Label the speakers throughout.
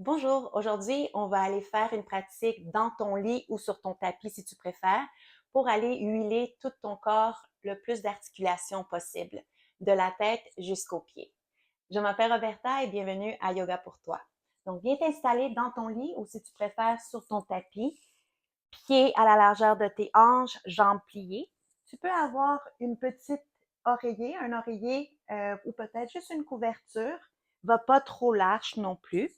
Speaker 1: Bonjour, aujourd'hui, on va aller faire une pratique dans ton lit ou sur ton tapis si tu préfères pour aller huiler tout ton corps le plus d'articulations possible, de la tête jusqu'aux pieds. Je m'appelle Roberta et bienvenue à Yoga pour toi. Donc, viens t'installer dans ton lit ou si tu préfères sur ton tapis, pieds à la largeur de tes hanches, jambes pliées. Tu peux avoir une petite oreiller, un oreiller ou peut-être juste une couverture. Va pas trop large non plus.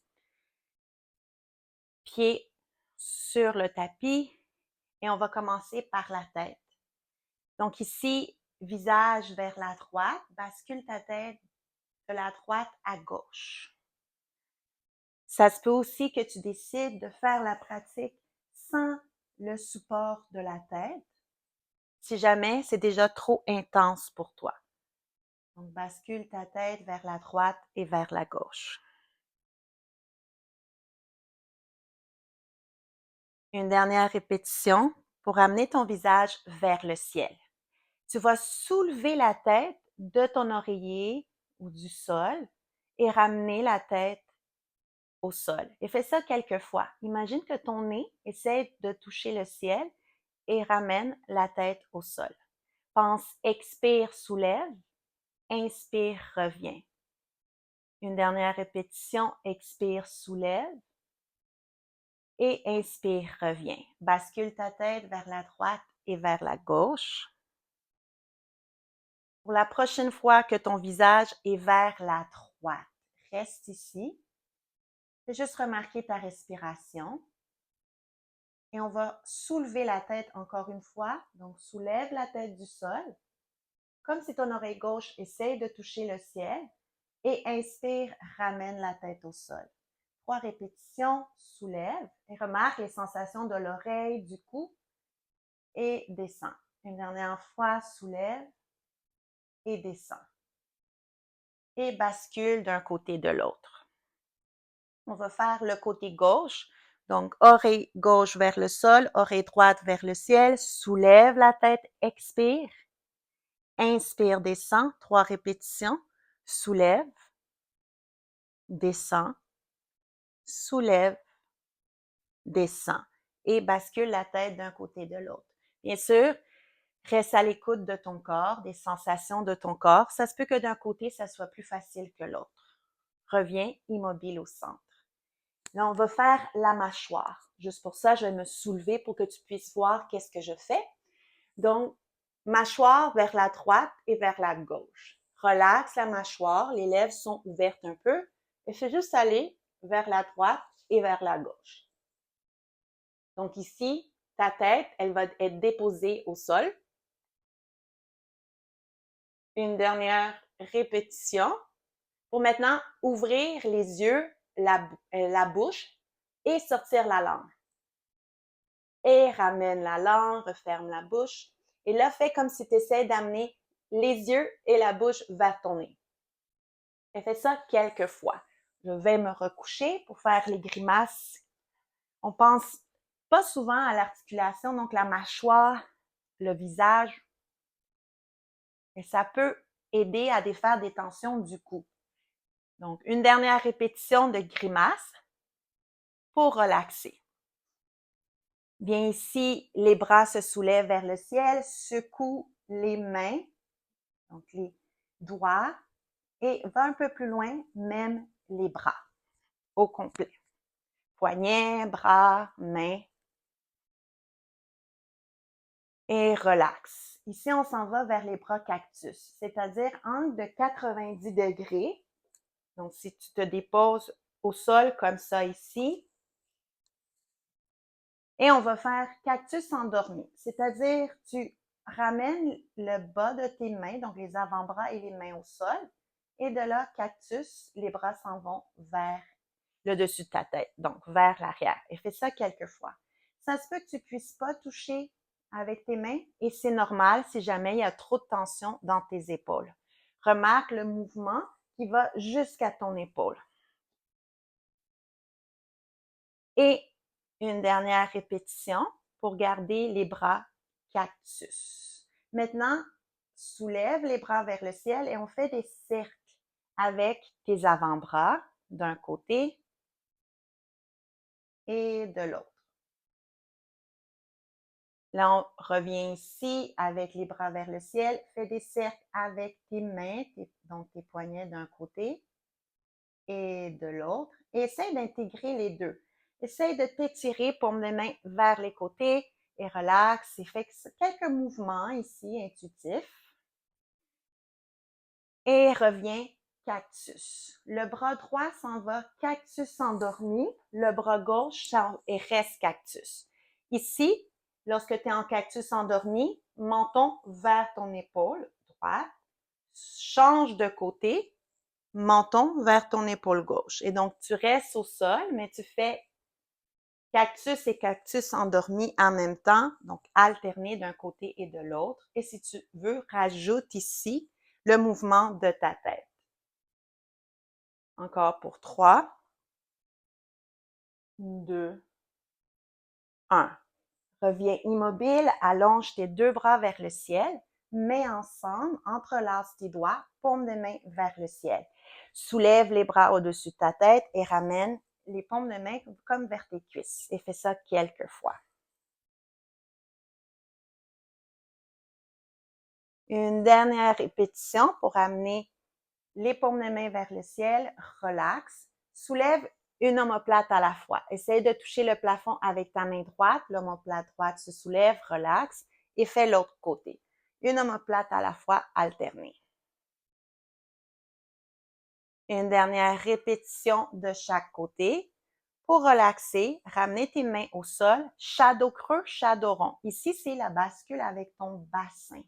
Speaker 1: Pieds sur le tapis et on va commencer par la tête. Donc ici, visage vers la droite, bascule ta tête de la droite à gauche. Ça se peut aussi que tu décides de faire la pratique sans le support de la tête, si jamais c'est déjà trop intense pour toi. Donc bascule ta tête vers la droite et vers la gauche. Une dernière répétition pour amener ton visage vers le ciel. Tu vas soulever la tête de ton oreiller ou du sol et ramener la tête au sol. Et fais ça quelques fois. Imagine que ton nez essaie de toucher le ciel et ramène la tête au sol. Pense, expire, soulève. Inspire, reviens. Une dernière répétition, expire, soulève. Et inspire, reviens. Bascule ta tête vers la droite et vers la gauche. Pour la prochaine fois que ton visage est vers la droite, reste ici. Fais juste remarquer ta respiration. Et on va soulever la tête encore une fois. Donc, soulève la tête du sol, comme si ton oreille gauche essaye de toucher le ciel. Et inspire, ramène la tête au sol. 3 répétitions, soulève et remarque les sensations de l'oreille, du cou et descend. Une dernière fois, soulève et descend. Et bascule d'un côté de l'autre. On va faire le côté gauche. Donc, oreille gauche vers le sol, oreille droite vers le ciel. Soulève la tête, expire. Inspire, descend. 3 répétitions. Soulève, descend, soulève, descend. Et bascule la tête d'un côté de l'autre. Bien sûr, reste à l'écoute de ton corps, des sensations de ton corps. Ça se peut que d'un côté, ça soit plus facile que l'autre. Reviens immobile au centre. Là, on va faire la mâchoire. Juste pour ça, je vais me soulever pour que tu puisses voir qu'est-ce que je fais. Donc, mâchoire vers la droite et vers la gauche. Relaxe la mâchoire, les lèvres sont ouvertes un peu et fais juste aller vers la droite et vers la gauche. Donc ici, ta tête, elle va être déposée au sol. Une dernière répétition pour maintenant ouvrir les yeux, la bouche et sortir la langue. Et ramène la langue, referme la bouche. Et là, fais comme si tu essaies d'amener les yeux et la bouche vers ton nez. Et fais ça quelques fois. Je vais me recoucher pour faire les grimaces. On pense pas souvent à l'articulation, donc la mâchoire, le visage. Et ça peut aider à défaire des tensions du cou. Donc, une dernière répétition de grimace pour relaxer. Bien ici, les bras se soulèvent vers le ciel, secoue les mains, donc les doigts, et va un peu plus loin, même les bras au complet. Poignets, bras, mains. Et relax. Ici, on s'en va vers les bras cactus, c'est-à-dire angle de 90 degrés. Donc, si tu te déposes au sol comme ça ici, et on va faire cactus endormi, c'est-à-dire tu ramènes le bas de tes mains, donc les avant-bras et les mains au sol, et de là, cactus, les bras s'en vont vers le dessus de ta tête, donc vers l'arrière. Et fais ça quelques fois. Ça se peut que tu puisses pas toucher avec tes mains et c'est normal si jamais il y a trop de tension dans tes épaules. Remarque le mouvement qui va jusqu'à ton épaule. Et une dernière répétition pour garder les bras cactus. Maintenant, soulève les bras vers le ciel et on fait des cercles avec tes avant-bras d'un côté et de l'autre. Là, on revient ici avec les bras vers le ciel. Fais des cercles avec tes mains, donc tes poignets d'un côté et de l'autre. Et essaye d'intégrer les deux. Essaye de t'étirer, paume de main vers les côtés et relaxe. Et fais quelques mouvements ici intuitifs. Et reviens cactus. Le bras droit s'en va cactus endormi. Le bras gauche et reste cactus. Ici, lorsque tu es en cactus endormi, menton vers ton épaule droite, change de côté, menton vers ton épaule gauche. Et donc, tu restes au sol, mais tu fais cactus et cactus endormi en même temps, donc alterner d'un côté et de l'autre. Et si tu veux, rajoute ici le mouvement de ta tête. Encore pour 3, 2, 1. Reviens immobile, allonge tes deux bras vers le ciel, mets ensemble, entrelace tes doigts, paume de main vers le ciel. Soulève les bras au-dessus de ta tête et ramène les paumes de main comme vers tes cuisses. Et fais ça quelques fois. Une dernière répétition pour amener les paumes de main vers le ciel, relaxe. Soulève une omoplate à la fois. Essaye de toucher le plafond avec ta main droite. L'omoplate droite se soulève, relaxe et fais l'autre côté. Une omoplate à la fois, alternée. Une dernière répétition de chaque côté. Pour relaxer, ramener tes mains au sol, shadow creux, shadow rond. Ici, c'est la bascule avec ton bassin.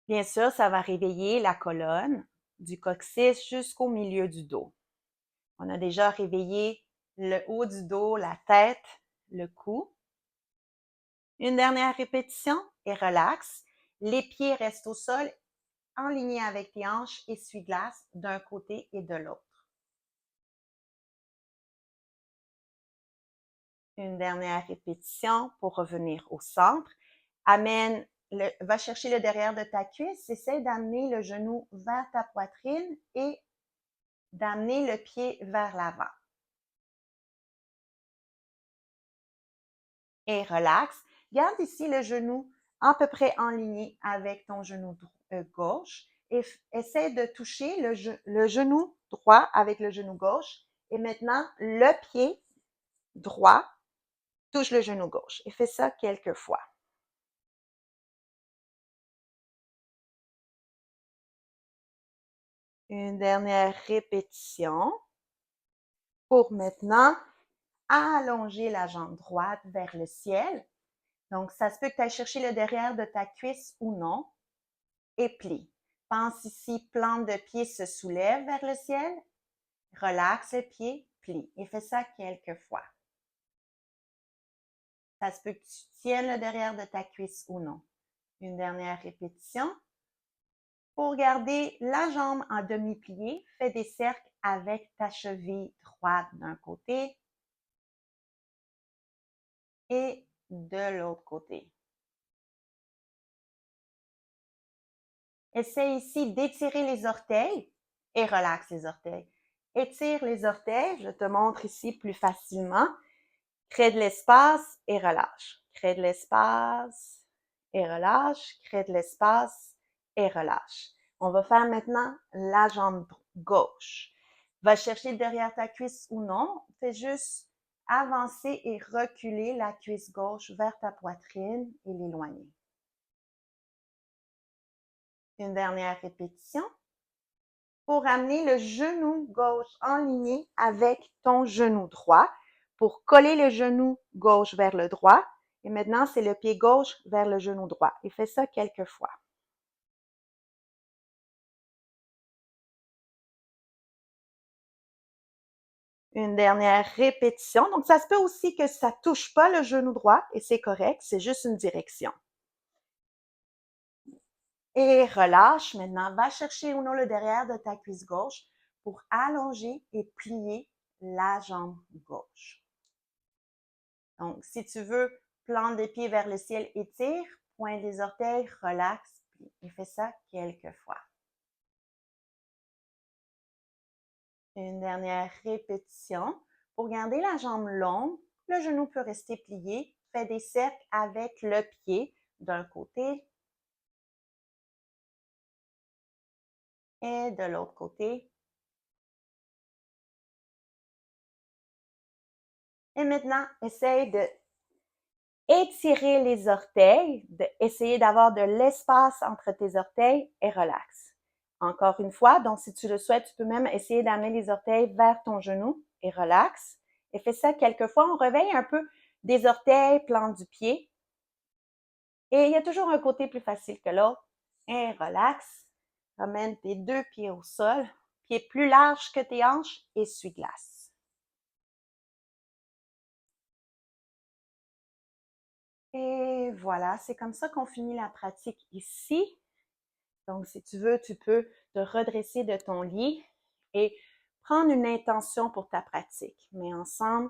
Speaker 1: Bien sûr, ça va réveiller la colonne du coccyx jusqu'au milieu du dos. On a déjà réveillé le haut du dos, la tête, le cou. Une dernière répétition et relaxe. Les pieds restent au sol, en ligne avec tes hanches, essuie-glace d'un côté et de l'autre. Une dernière répétition pour revenir au centre. Va chercher le derrière de ta cuisse, essaie d'amener le genou vers ta poitrine et d'amener le pied vers l'avant. Et relaxe. Garde ici le genou à peu près en ligne avec ton genou gauche et essaie de toucher le genou droit avec le genou gauche. Et maintenant, le pied droit touche le genou gauche. Et fais ça quelques fois. Une dernière répétition pour maintenant allonger la jambe droite vers le ciel. Donc, ça se peut que tu ailles chercher le derrière de ta cuisse ou non. Et plie. Pense ici, plante de pied se soulève vers le ciel. Relaxe le pied, plie. Et fais ça quelques fois. Ça se peut que tu tiennes le derrière de ta cuisse ou non. Une dernière répétition. Pour garder la jambe en demi-plié, fais des cercles avec ta cheville droite d'un côté et de l'autre côté. Essaye ici d'étirer les orteils et relaxe les orteils. Étire les orteils, je te montre ici plus facilement. Crée de l'espace et relâche. Crée de l'espace et relâche. Crée de l'espace et relâche. On va faire maintenant la jambe gauche. Va chercher derrière ta cuisse ou non. Fais juste avancer et reculer la cuisse gauche vers ta poitrine et l'éloigner. Une dernière répétition. Pour amener le genou gauche en ligne avec ton genou droit, pour coller le genou gauche vers le droit. Et maintenant, c'est le pied gauche vers le genou droit. Et fais ça quelques fois. Une dernière répétition. Donc, ça se peut aussi que ça touche pas le genou droit et c'est correct, c'est juste une direction. Et relâche. Maintenant, va chercher ou non le derrière de ta cuisse gauche pour allonger et plier la jambe gauche. Donc, si tu veux, plante des pieds vers le ciel, étire, pointe les orteils, relaxe, plie. Et fais ça quelques fois. Une dernière répétition Pour garder la jambe longue, le genou peut rester plié. Fais des cercles avec le pied d'un côté et de l'autre côté. Et maintenant, essaye de étirer les orteils, essayer d'avoir de l'espace entre tes orteils et relax. Encore une fois, donc si tu le souhaites, tu peux même essayer d'amener les orteils vers ton genou et relax. Et fais ça quelques fois. On réveille un peu des orteils, plante du pied. Et il y a toujours un côté plus facile que l'autre. Et relax. Ramène tes deux pieds au sol. Pieds plus larges que tes hanches. Essuie-glace. Et voilà, c'est comme ça qu'on finit la pratique ici. Donc, si tu veux, tu peux te redresser de ton lit et prendre une intention pour ta pratique. Mais ensemble,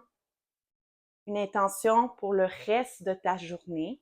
Speaker 1: une intention pour le reste de ta journée.